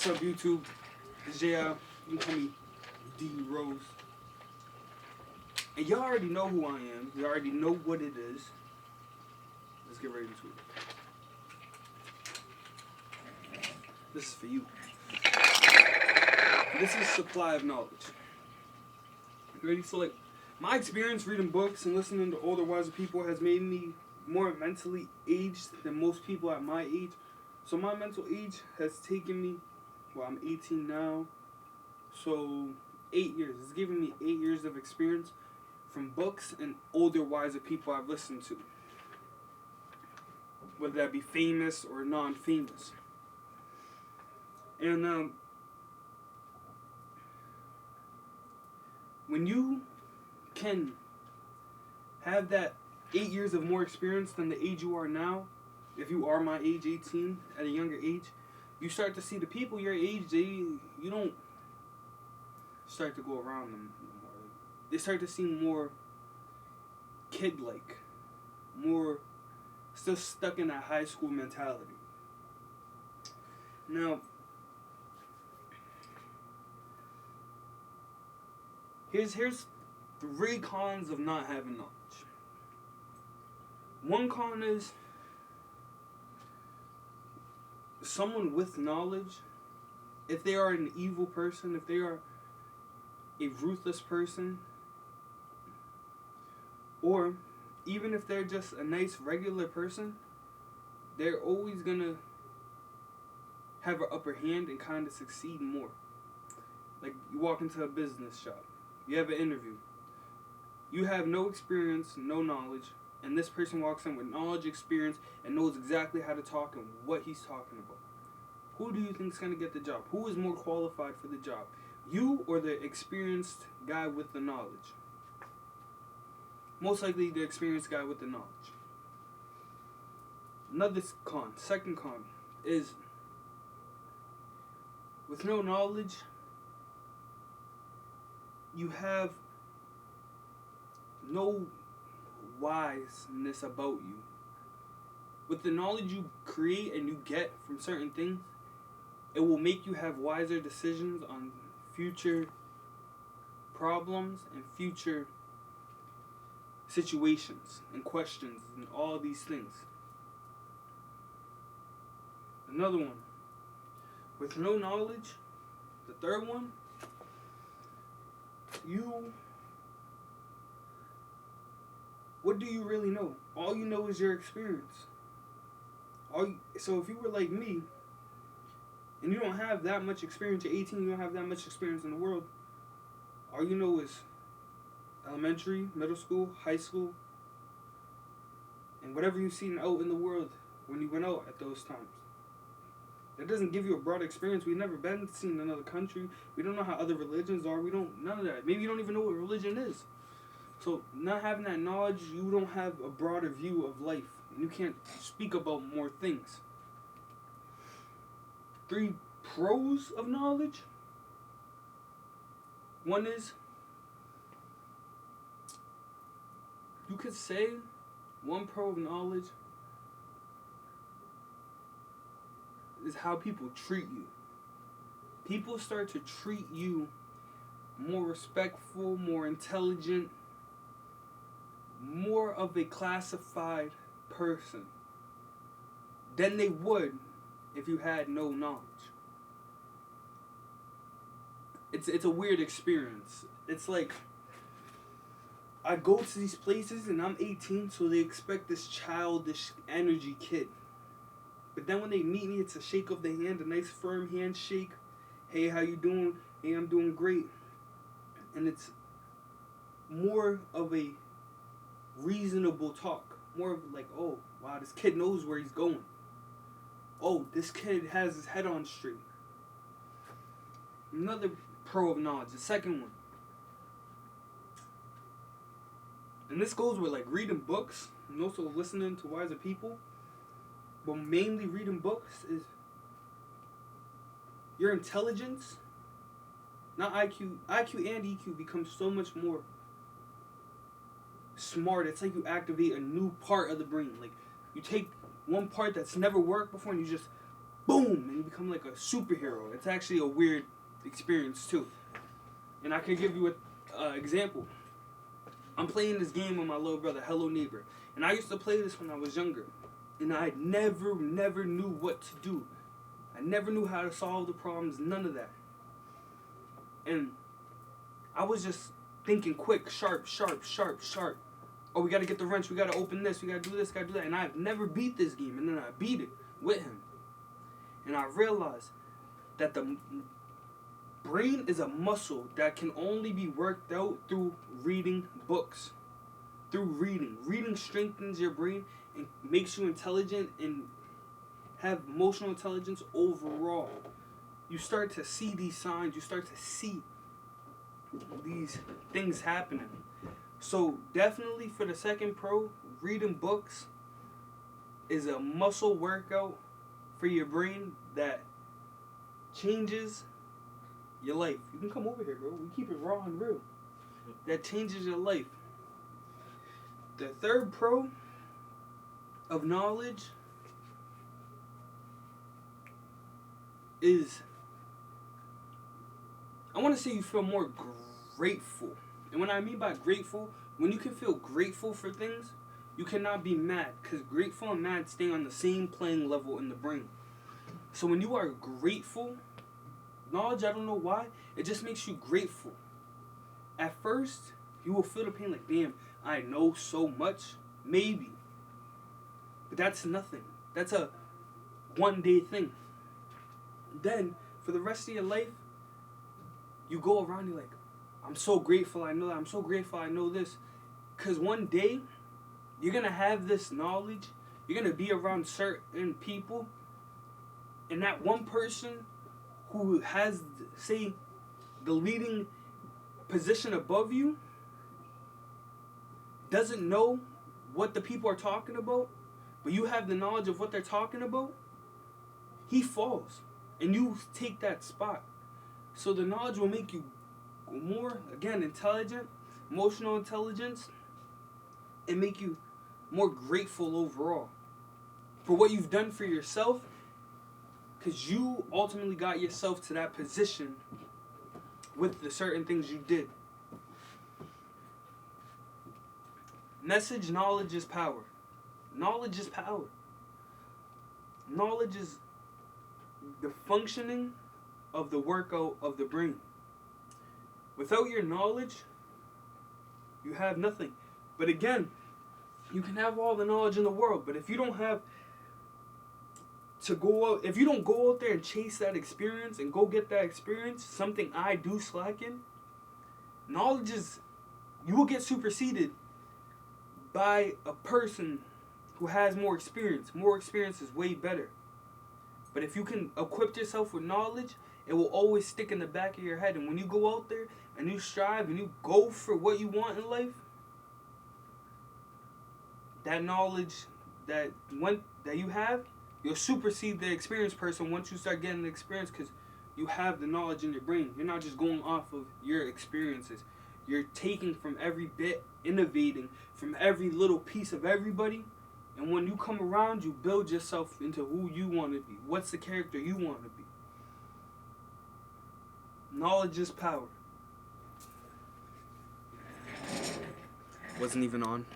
What's up, YouTube? It's JL. You can call me D Rose. And y'all already know who I am. You already know what it is. Let's get right into it. This is for you. This is supply of knowledge. You ready? So, like, my experience reading books and listening to older, wiser people has made me more mentally aged than most people at my age. So my mental age has taken me, well, I'm 18 now, so 8 years. It's given me 8 years of experience from books and older, wiser people I've listened to, whether that be famous or non-famous. And when you can have that 8 years of more experience than the age you are now, if you are my age, 18, at a younger age, you start to see the people your age, you don't start to go around them anymore. They start to seem more kid-like, more still stuck in that high school mentality. Now, here's 3 cons of not having knowledge. One con is someone with knowledge, if they are an evil person, if they are a ruthless person, or even if they're just a nice regular person, they're always gonna have an upper hand and kind of succeed more. Like, you walk into a business shop, you have an interview, you have no experience, no knowledge, and this person walks in with knowledge, experience, and knows exactly how to talk and what he's talking about. Who do you think is going to get the job? Who is more qualified for the job? You or the experienced guy with the knowledge? Most likely the experienced guy with the knowledge. Another con, second con, is with no knowledge, you have no wiseness about you. With the knowledge you create and you get from certain things, it will make you have wiser decisions on future problems and future situations and questions and all these things. Another one, with no knowledge, the third one, what do you really know? All you know is your experience. So if you were like me, and you don't have that much experience, you're 18, you don't have that much experience in the world, all you know is elementary, middle school, high school, and whatever you've seen out in the world when you went out at those times. That doesn't give you a broad experience. We've never seen another country. We don't know how other religions are. None of that. Maybe you don't even know what religion is. So not having that knowledge, you don't have a broader view of life. You can't speak about more things. 3 pros of knowledge. One is, you could say one pro of knowledge is how people treat you. People start to treat you more respectful, more intelligent, more of a classified person than they would if you had no knowledge. It's a weird experience. It's like, I go to these places and I'm 18, so they expect this childish energy kid. But then when they meet me, it's a shake of the hand, a nice firm handshake. Hey, how you doing? Hey, I'm doing great. And it's more of a reasonable talk. More of like, oh, wow, this kid knows where he's going. Oh, this kid has his head on straight. Another pro of knowledge, the second one. And this goes with like reading books and also listening to wiser people. But mainly reading books is your intelligence, not IQ. IQ and EQ become so much more smart. It's like you activate a new part of the brain. Like, you take one part that's never worked before and you just boom, and you become like a superhero. It's actually a weird experience too. And I could give you an example. I'm playing this game with my little brother, Hello Neighbor. And I used to play this when I was younger. And I never knew what to do. I never knew how to solve the problems, none of that. And I was just thinking quick, sharp. Oh, we got to get the wrench, we got to open this, we got to do this, got to do that. And I've never beat this game. And then I beat it with him. And I realized that the brain is a muscle that can only be worked out through reading books. Through reading. Reading strengthens your brain and makes you intelligent and have emotional intelligence overall. You start to see these signs. You start to see these things happening. So definitely for the second pro, reading books is a muscle workout for your brain that changes your life. You can come over here, bro. We keep it raw and real. That changes your life. The third pro of knowledge is, I want to say you feel more grateful. And when I mean by grateful, when you can feel grateful for things, you cannot be mad. Because grateful and mad stay on the same playing level in the brain. So when you are grateful, knowledge, I don't know why, it just makes you grateful. At first, you will feel the pain like, damn, I know so much. Maybe. But that's nothing. That's a one-day thing. Then, for the rest of your life, you go around, you're like, I'm so grateful I know that. I'm so grateful I know this. Because one day, you're going to have this knowledge. You're going to be around certain people. And that one person who has, say, the leading position above you doesn't know what the people are talking about, but you have the knowledge of what they're talking about, he falls. And you take that spot. So the knowledge will make you more, again, intelligent, emotional intelligence, and make you more grateful overall for what you've done for yourself, because you ultimately got yourself to that position with the certain things you did. Message, knowledge is power. Knowledge is power. Knowledge is the functioning of the workout of the brain. Without your knowledge, you have nothing. But again, you can have all the knowledge in the world, but if you don't have to go out, if you don't go out there and chase that experience and go get that experience, something I do slack in, knowledge is, you will get superseded by a person who has more experience. More experience is way better. But if you can equip yourself with knowledge, it will always stick in the back of your head. And when you go out there and you strive and you go for what you want in life, that knowledge that you have, you'll supersede the experienced person once you start getting the experience, because you have the knowledge in your brain. You're not just going off of your experiences. You're taking from every bit, innovating from every little piece of everybody. And when you come around, you build yourself into who you want to be. What's the character you want to be? Knowledge is power. Wasn't even on.